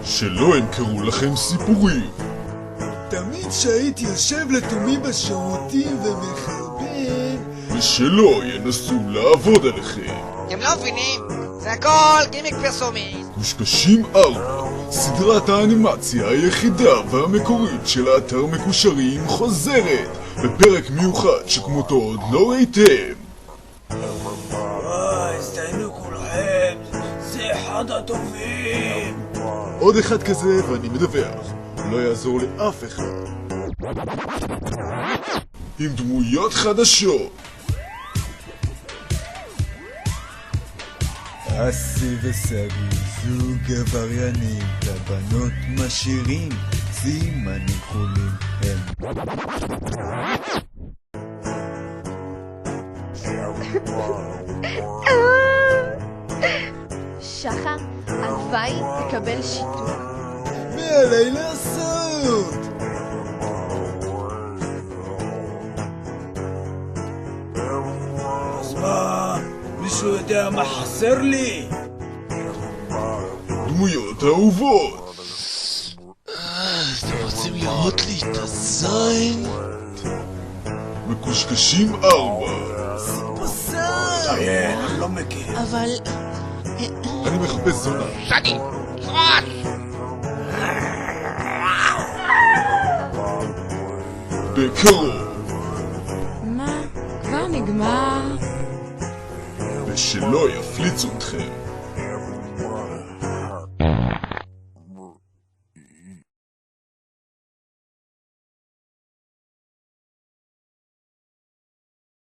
שלא ימכרו לכם סיפורים. תמיד שהייתי יושב לתומי בשירותים ומחרבן, ושלא ינסו לעבוד עליכם. הם לא מבינים, זה הכל גימיק פרסומי. קושקשים 4, סדרת האנימציה היחידה והמקורית של האתר מקושרים חוזרת בפרק מיוחד שכמותו עוד לא ראיתם. הסתיינו כולכם, זה אחד הטובים. עוד אחד כזה ואני מדווח, לא יעזור לאף אחד. עם דמויות חדשות. אסי וסבי, זוג עבריינים, את הבנות משאירים, סימנים כחולים הם. שחר, הלוואי תקבל שיתוק. מה עליי לעשות? אז מה? מישהו יודע מה חסר לי? דמויות אהובות. אתם רוצים לראות לי את הזין? מקושקשים 4. אני לא מכיר. אבל... אני מחפש זונה. שני, חוש! בקרוב. מה? כבר נגמר? ושלא יפליצו אתכם.